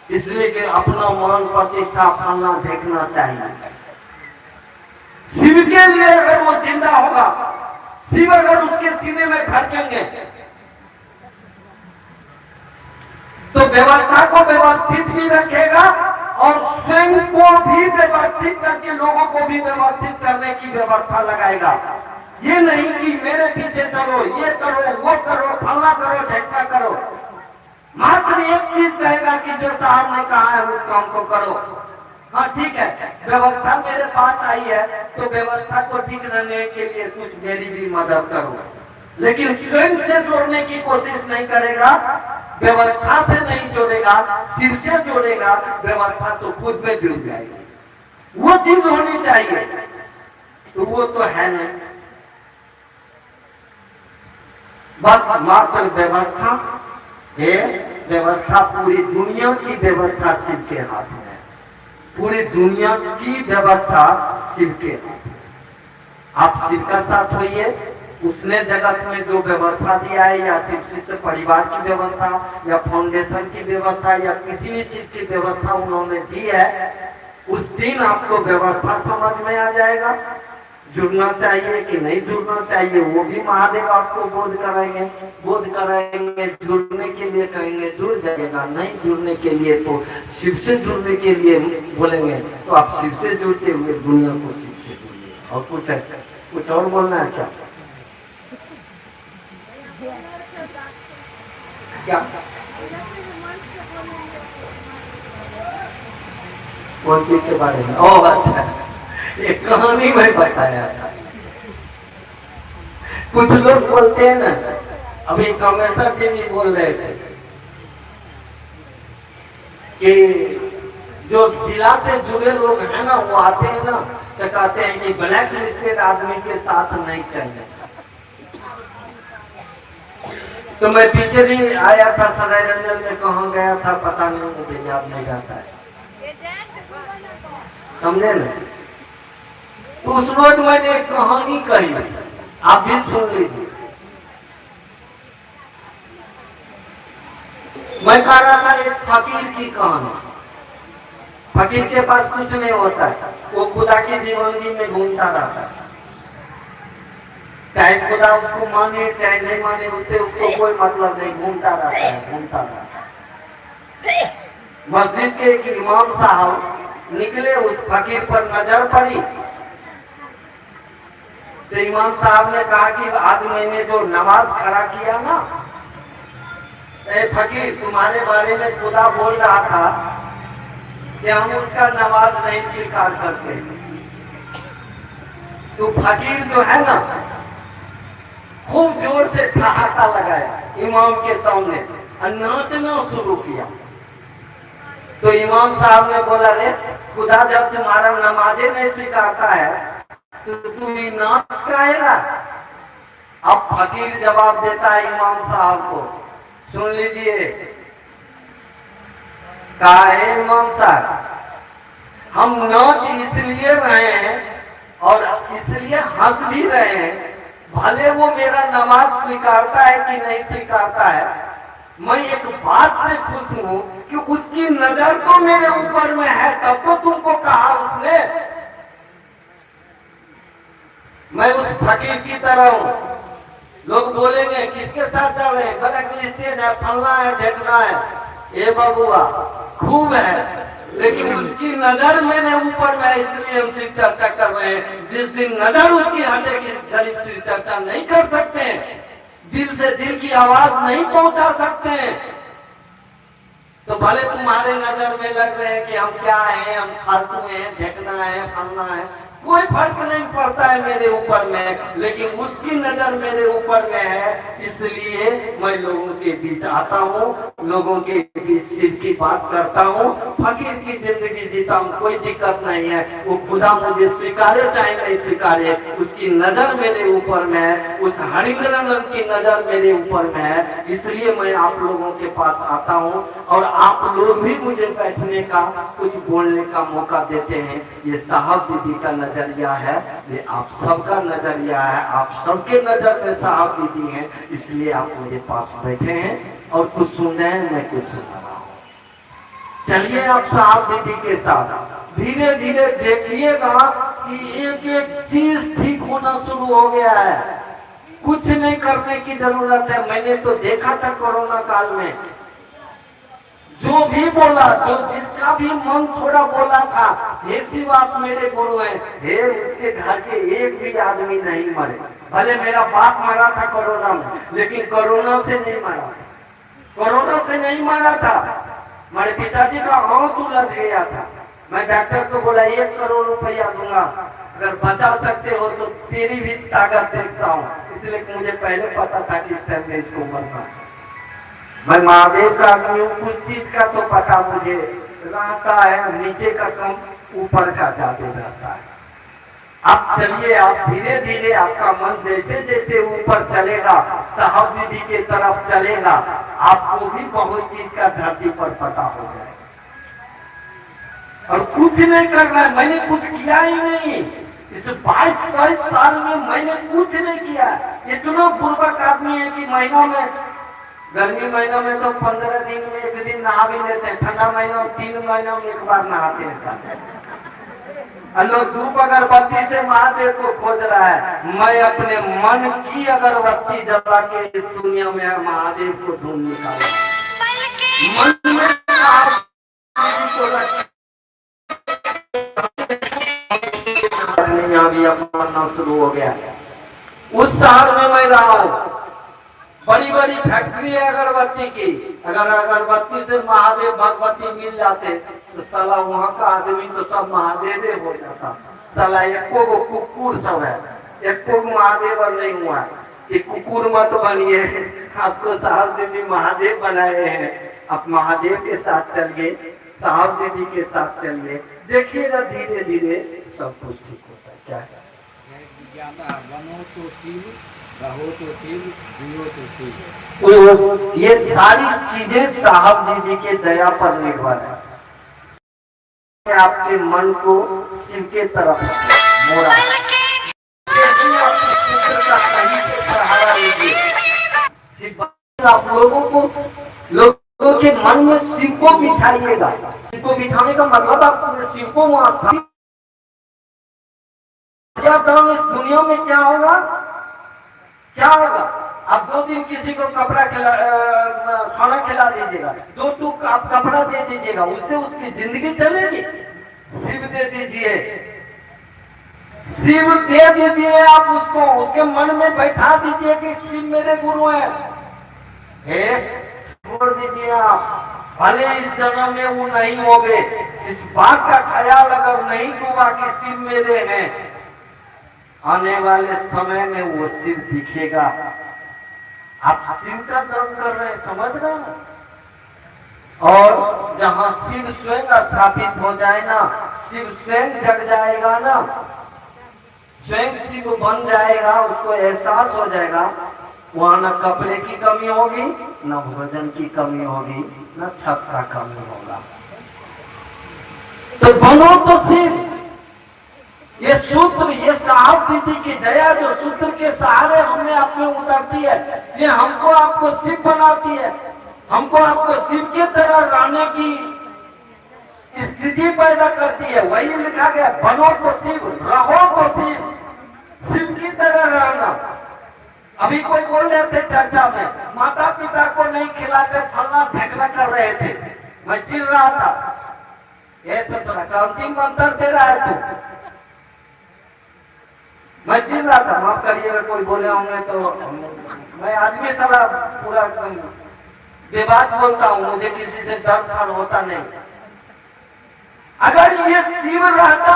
इसलिए कि अपना मान प्रतिष्ठा फलना देखना चाहिए। शिव के लिए अगर वो जिंदा होगा, शिव अगर उसके सीने में धड़केंगे, तो व्यवस्था को व्यवस्थित भी रखेगा और स्वयं को भी व्यवस्थित करके लोगों को भी व्यवस्थित करने की व्यवस्था लगाएगा। ये नहीं कि मेरे पीछे चलो, ये करो, वो करो, फलना करो, ढेकना करो। मात्र एक चीज कहेगा कि जो साहब ने कहा है उस काम को करो। हाँ ठीक है, व्यवस्था मेरे पास आई है तो व्यवस्था को ठीक रहने के लिए कुछ मेरी भी मदद करो, लेकिन स्वयं से जोड़ने की कोशिश नहीं करेगा, व्यवस्था से नहीं जोड़ेगा, शिव से जोड़ेगा, व्यवस्था तो खुद में जुड़ जाएगी। वो चीज होनी चाहिए, तो वो तो है नहीं। बस मात्र व्यवस्था है, व्यवस्था, पूरी दुनिया की व्यवस्था शिव के हाथ में है। पूरी दुनिया की व्यवस्था शिव के हाथ में। आप शिव का साथ होइए, उसने जगत में जो व्यवस्था दिया है, या शिव शिष्य परिवार की व्यवस्था, या फाउंडेशन की व्यवस्था, या किसी भी चीज की व्यवस्था उन्होंने दी है, उस दिन आपको व्यवस्था समझ में आ जाएगा। जुड़ना चाहिए कि नहीं जुड़ना चाहिए वो भी महादेव आपको बोध कराएंगे। जुड़ने के लिए कहेंगे जुड़ जाएगा, नहीं जुड़ने के लिए तो शिव से जुड़ने के लिए बोलेंगे, तो आप शिव से जुड़ते हुए दुनिया को शिव से जुड़िए। और कुछ और बोलना है क्या? क्या कौन चीज के बारे में? ओह अच्छा, एक कहानी में बताया था। कुछ लोग बोलते हैं ना, अभी कामेश्वर जी भी बोल रहे थे कि जो जिला से जुड़े लोग हैं ना, वो आते हैं ना तो कहते हैं कि ब्लैक लिस्टेड आदमी के साथ नहीं चलने। तो मैं पीछे भी आया था सराय रंजन में, कहाँ गया था पता नहीं, मुझे याद नहीं रहता है, समझे ना। तो उस रोज मैंने एक कहानी कही, आप भी सुन लीजिए। मैं कह रहा था एक फकीर की कहानी। फकीर के पास कुछ नहीं होता है, वो खुदा की दीवानगी में घूमता रहता है। चाहे खुदा उसको माने चाहे नहीं माने, उससे उसको कोई मतलब नहीं, घूमता रहता है। मस्जिद के एक इमाम साहब निकले, उस फकीर पर नजर पड़ी, तो इमाम साहब ने कहा कि आज मैंने जो नमाज खड़ा किया ना, ए फकीर, तुम्हारे बारे में खुदा बोल रहा था कि हम उसका नमाज नहीं स्वीकार करते। तो फकीर जो है ना, खूब जोर से ठहाका लगाया इमाम के सामने और नाचना शुरू किया। तो इमाम साहब ने बोला, रे खुदा जब तुम्हारा नमाजे नहीं स्वीकारता है तो तुम नाच काहे रहा? अब फकीर जवाब देता है इमाम साहब को, सुन लीजिए। कहा है इमाम साहब, हम नाच इसलिए रहे हैं और इसलिए हंस भी रहे हैं, भले वो मेरा नमाज स्वीकारता है कि नहीं स्वीकारता है, मैं एक बात से खुश हूं कि उसकी नजर तो मेरे ऊपर में है, तब तो तुमको कहा उसने। मैं उस फकीर की तरह हूं। लोग बोलेंगे किसके साथ चल रहे हैं, ब्लैक लिस्टेड है, फलना है, ढेकना है, ये बबुआ खूब है, लेकिन उसकी नजर मेरे ऊपर में, इसलिए हम शिव चर्चा कर रहे हैं। जिस दिन नजर उसकी हटेगी, गरीब शिव चर्चा नहीं कर सकते, दिल से दिल की आवाज नहीं पहुंचा सकते। तो भले तुम्हारे नजर में लग रहे हैं कि हम क्या हैं, हम फालतू हैं, ढेकना है, फलना है, कोई फर्क नहीं पड़ता है मेरे ऊपर में, लेकिन उसकी नजर मेरे ऊपर में है, इसलिए मैं लोगों के बीच आता हूँ, लोगों के बीच शिव की बात करता हूँ, फकीर की जिंदगी जीता हूँ, कोई दिक्कत नहीं है। वो खुदा मुझे स्वीकारे चाहे नहीं स्वीकारे, उसकी नजर मेरे ऊपर में है, उस हरिंद्रानंद की नजर मेरे ऊपर में है, इसलिए मैं आप लोगों के पास आता हूँ और आप लोग भी मुझे बैठने का, कुछ बोलने का मौका देते हैं। ये साहब दीदी का नजरिया है, ये आप सबका नजरिया है, आप सबके नजर में साहब दीदी हैं, इसलिए आप मेरे पास बैठे हैं और कुछ सुन रहे हैं, मैं कुछ सुन रहा हूँ। चलिए आप साहब दीदी के साथ धीरे धीरे देखिएगा कि एक एक चीज ठीक होना शुरू हो गया है। कुछ नहीं करने की जरूरत है। मैंने तो देखा था कोरोना काल में, जो भी बोला, जो जिसका भी मन थोड़ा बोला था, हे शिव आप मेरे गुरु हैं, हे उसके घर के एक भी आदमी नहीं मरे। भले मेरा बाप मरा था कोरोना में, लेकिन कोरोना से नहीं मरा, कोरोना से नहीं मरा था। हमारे पिताजी का आंख उलझ गया था। मैं डॉक्टर को बोला 1 करोड़ रुपया दूंगा, अगर बचा सकते हो तो तेरी भी ताकत देखता हूँ, इसलिए मुझे पहले पता था कि इस टाइम में इसको मरना। मैं महादेव का आदमी हूँ, कुछ चीज का तो पता मुझे रहता है, नीचे का कम ऊपर का ज्यादा रहता है। अब चलिए, आप धीरे धीरे आपका मन जैसे जैसे ऊपर चलेगा, साहब दीदी के तरफ चलेगा, आपको भी बहुत चीज का धरती पर पता हो जाएगा। और कुछ नहीं करना है, मैंने कुछ किया ही नहीं इस 22-23 साल में, मैंने कुछ नहीं किया। इतना बुर्बक आदमी है कि महीना में, गर्मी महीना में तो 15 दिन में 1 दिन नहा भी लेते हैं, ठंडा महीना में 3 महीना में 1 बार नहाते हैं साथ। लोग धूप अगरबत्ती से महादेव को खोज रहा है, मैं अपने मन की अगरबत्ती जला के इस दुनिया में महादेव को ढूंढ निकाला। मन में भी अपना शुरू हो गया। उस शहर में मैं रहा हूँ, बड़ी बड़ी फैक्ट्री है अगरबत्ती की। अगर अगरबत्ती से महादेव भगवती मिल जाते तो साला वहाँ का आदमी तो सब महादेव हो जाता। साला एको गो कुकुर सब है, एको महादेव नहीं हुआ कि कुकुर मत बनिए, आपको साहब दीदी महादेव बनाए हैं, आप महादेव के साथ चलिए, साहब दीदी के साथ चलिए, देखिएगा धीरे धीरे सब कुछ ठीक होता है। क्या है, बनो तो शिव, रहो तो शिव, जियो तो शिव। ये सारी चीजें साहब दीदी के दया पर निर्भर है। आपके मन को शिव के तरफ मोड़ा, सहारा लीजिए। आप लोगों के मन में शिव को बिठाइएगा। शिव को बिठाने का मतलब आप शिव को वहां स्थापित। इस दुनिया में क्या होगा, क्या होगा? आप 2 दिन किसी को कपड़ा खाना खिला दीजिएगा, 2 टूक आप कपड़ा दे दीजिएगा, उससे उसकी जिंदगी चलेगी। शिव दे दीजिए, शिव दे दीजिए आप उसको, उसके मन में बैठा दीजिए कि शिव मेरे गुरु हैं। छोड़ दीजिए आप, भले इस जन्म में वो नहीं होगे, इस बात का ख्याल अगर नहीं डूबा कि शिव मेरे हैं, आने वाले समय में वो शिव दिखेगा। आप शिव का दर्शन कर रहे हैं, समझ रहे हैं? और जहां शिव स्वयं स्थापित हो जाए ना, शिव स्वयं जग जाएगा ना, स्वयं शिव बन जाएगा, उसको एहसास हो जाएगा, वहां न कपड़े की कमी होगी, न भोजन की कमी होगी, न छत का कमी होगा। तो बनो तो शिव। ये सूत्र, ये साहब दीदी की दया जो सूत्र के सहारे हमने अपने उतरती है, ये हमको आपको शिव बनाती है, हमको आपको शिव की तरह रहने की स्थिति पैदा करती है। वही लिखा गया, बनो तो शिव, रहो तो शिव, शिव की तरह रहना। अभी कोई बोल रहे थे चर्चा में, माता पिता को नहीं खिलाते, फलना फेंकना कर रहे थे, मैं चिल रहा था, ऐसा सुना कौन सी मंत्र दे रहा है तू? मैं चिल रहा था, माफ करिएगा कोई बोले होंगे तो। मैं आदमी साला पूरा बेबाक बोलता हूँ, मुझे किसी से डर डर होता नहीं। अगर ये शिव रहता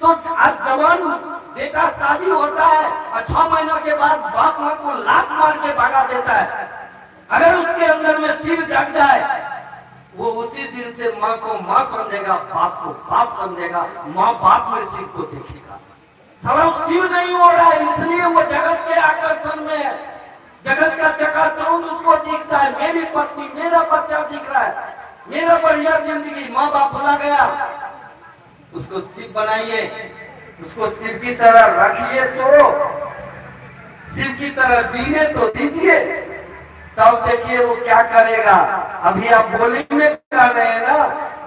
तो आज जवान बेटा शादी होता है और 6 महीनों के बाद बाप माँ को लात मार के भगा देता है। अगर उसके अंदर में शिव जग जाए, वो उसी दिन से माँ को माँ समझेगा, बाप को बाप समझेगा, माँ बाप में शिव को देखेगा। साला शिव नहीं हो रहा है, इसलिए वो जगत के आकर्षण में है, जगत का चकाचौंध उसको दिखता है। मेरी पत्नी, मेरा बच्चा दिख रहा है, मेरा बढ़िया जिंदगी, माँ बाप भुला गया, उसको शिव बनाइए, उसको शिव की तरह रखिए, तो शिव की तरह जीने तो दीजिए, तब देखिए वो क्या करेगा। अभी आप बोली में कह रहे हैं ना,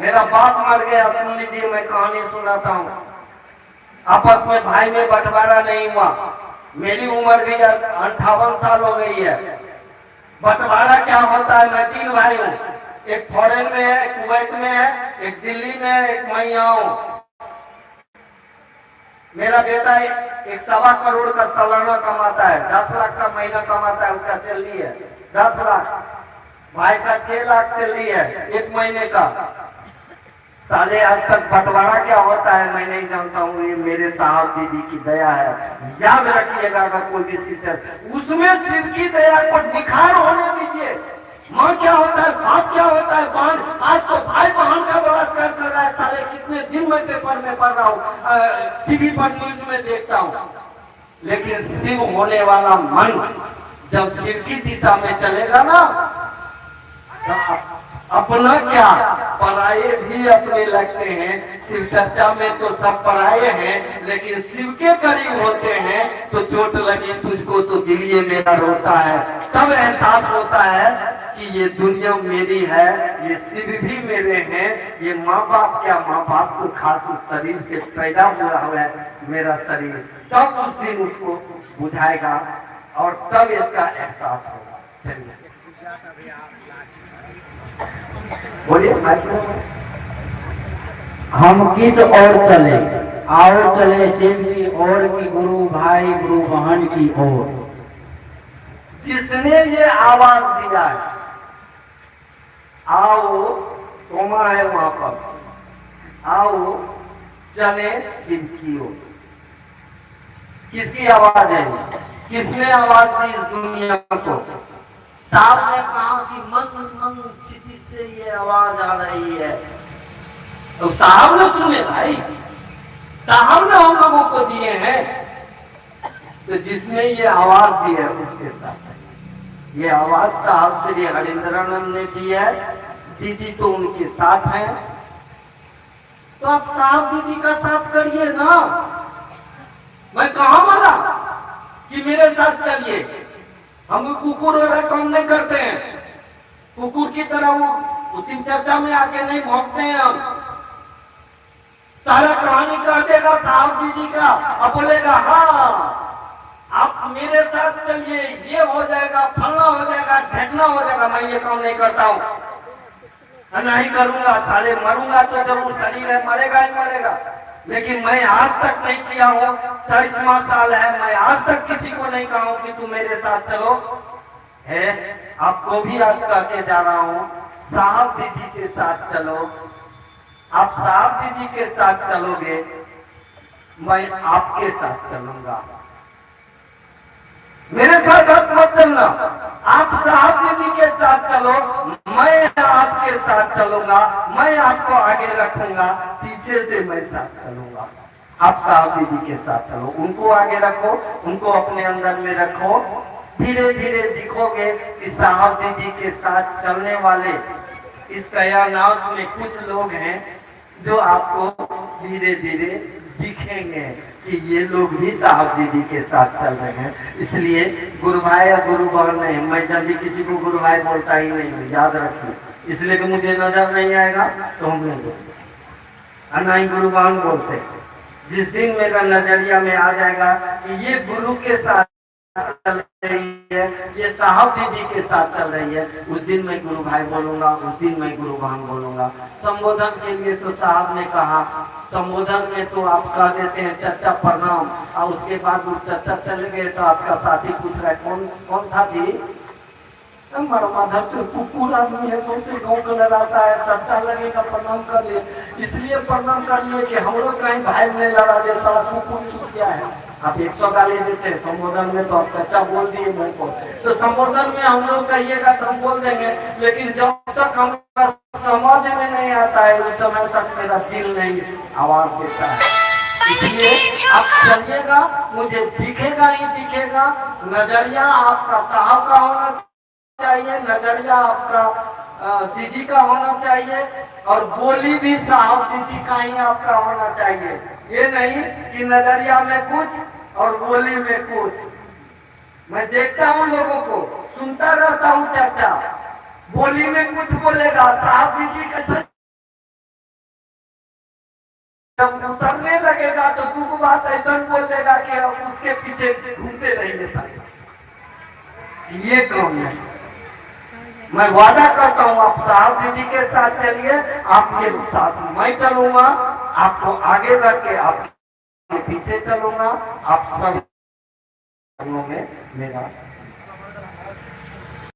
मेरा बाप मर गया, सुन लीजिए, मैं कहानी सुनाता हूँ। आपस में भाई में बंटवारा नहीं हुआ, मेरी उम्र भी 58 साल हो गई है। बंटवारा क्या होता है, मैं 3 भाई हूँ, एक फॉरेन में है, एक कुवैत में है, एक दिल्ली में है, एक मैं यहाँ हूँ। मेरा बेटा 1.25 करोड़ का सालाना कमाता है, 10 लाख का महीना कमाता है, उसका सैलरी है 10 लाख। भाई का 6 लाख सैलरी है 1 महीने का। साले आज तक बंटवारा क्या होता है मैं नहीं जानता हूँ, ये मेरे साहब दीदी की दया है। याद रखिएगा, अगर कोई भी शिक्षक, उसमें शिव की दया को निखार होने दीजिए। माँ क्या होता है, बाप क्या होता है, बहन, आज तो भाई बहन का बलात्कार कर रहा है, साले की कितने दिन में पेपर में पढ़ रहा हूँ, टीवी पर न्यूज में देखता हूँ, लेकिन शिव होने वाला मन जब शिव की दिशा में चलेगा ना, तो अपना क्या पराये भी अपने लगते हैं। शिव चर्चा में तो सब पराये हैं, लेकिन शिव के करीब होते हैं तो चोट लगी तुझको तो दिल ये मेरा रोता है। तब एहसास होता है कि ये दुनिया मेरी है, ये शिव भी मेरे हैं, ये माँ बाप क्या, माँ बाप तो खास उस शरीर से पैदा हुआ है मेरा शरीर। तब उस दिन उसको बुझाएगा और तब इसका एहसास होगा। चलिए बोलिए। हम किस ओर चले, आओ चले शिव की ओर की गुरु भाई गुरु बहन की ओर। जिसने ये आवाज दिया है, आओ कोमा है वहां पर, आओ चले शिव की ओर। किसकी आवाज है? किसने आवाज दी इस दुनिया को? साहब ने कहा कि मन मन क्षितिज से ये आवाज आ रही है, तो साहब ने सुने भाई, साहब ने हम लोगों को दिए हैं। तो जिसने ये आवाज दी है उसके साथ ये आवाज साहब श्री हरिंद्रानंद ने दी है। दीदी तो उनके साथ है, तो आप साहब दीदी का साथ करिए ना। मैं कहा बोला कि मेरे साथ चलिए, हम कुकुर वगैरह काम नहीं करते हैं, कुकुर की तरह वो शिव चर्चा में आके नहीं भौंकते हैं। हम सारा कहानी कह देगा साहब दीदी का, अब बोलेगा हाँ आप मेरे साथ चलिए, ये हो जाएगा, फलना हो जाएगा, ढकना हो जाएगा। मैं ये काम नहीं करता हूँ, नहीं करूंगा, साले मरूंगा तो जरूर, शरीर है मरेगा ही मरेगा, लेकिन मैं आज तक नहीं किया हूँ। 40वां साल है, मैं आज तक किसी को नहीं कहा हूँ कि तू मेरे साथ चलो। है आपको भी आज कह के जा रहा हूँ, साहब दीदी के साथ चलो। आप साहब दीदी के साथ चलोगे, मैं आपके साथ चलूंगा। मेरे साथ आप मत चलना, आप साहब दीदी के साथ चलो, मैं आपके साथ चलूंगा, मैं आपको आगे रखूंगा, पीछे से मैं साथ चलूंगा। आप साहब दीदी के साथ चलो, उनको आगे रखो, उनको अपने अंदर में रखो। धीरे धीरे दिखोगे कि साहब दीदी के साथ चलने वाले इस कायनात में कुछ लोग हैं जो आपको धीरे धीरे दिखेंगे कि ये लोग भी साहब दीदी के साथ चल रहे हैं। इसलिए गुरु भाई या गुरु बहन नहीं, मैं जल्दी किसी को गुरु भाई बोलता ही नहीं हूँ, याद रखिए। इसलिए कि मुझे नजर नहीं आएगा तो हम नहीं बोलते, ना ही गुरु बहन बोलते। जिस दिन मेरा नजरिया में आ जाएगा कि ये गुरु के साथ चल रही है, ये साहब दीदी के साथ चल रही है, उस दिन मैं गुरु भाई बोलूंगा, उस दिन मैं गुरु बहन बोलूंगा। संबोधन के लिए तो साहब ने कहा, संबोधन में तो आप कह देते हैं चर्चा प्रणाम, और उसके बाद वो चर्चा चले गए तो आपका साथी पूछ रहा है कौन कौन था जी? कुकुर आदमी है, सबसे गाँव का लड़ाता है, चर्चा लगेगा प्रणाम कर लिए, इसलिए प्रणाम कर लिए कि हम लोग कहीं भाई में लड़ा दे, सारा कुकुर छूट गया है। आप 100 गाली देते हैं संबोधन में, तो आप चर्चा बोल दिए मुझ को, तो संबोधन में हम लोग कहिएगा तो हम बोल देंगे, लेकिन जब तक हमारा समझ में नहीं आता है उस समय तक मेरा दिल नहीं आवाज देता है। इसलिए आप चलिएगा, मुझे दिखेगा ही दिखेगा। नजरिया आपका साहब का होना चाहिए, नजरिया आपका दीदी का होना चाहिए, और बोली भी साहब दीदी का ही आपका होना चाहिए। ये नहीं कि नजरिया में कुछ और बोली में कुछ। मैं देखता हूँ लोगों को, सुनता रहता हूँ चर्चा, बोली में कुछ बोलेगा, साहब दीदी के साथ जब उतरने लगेगा तो दुख बात ऐसा बोल देगा कि हम उसके पीछे घूमते रहेंगे सारे। ये काम नहीं। मैं वादा करता हूँ आप साहब दीदी के साथ चलिए, आपके साथ मैं चलूंगा, आपको आगे रख के आपके पीछे चलूंगा, आप सब में मेरा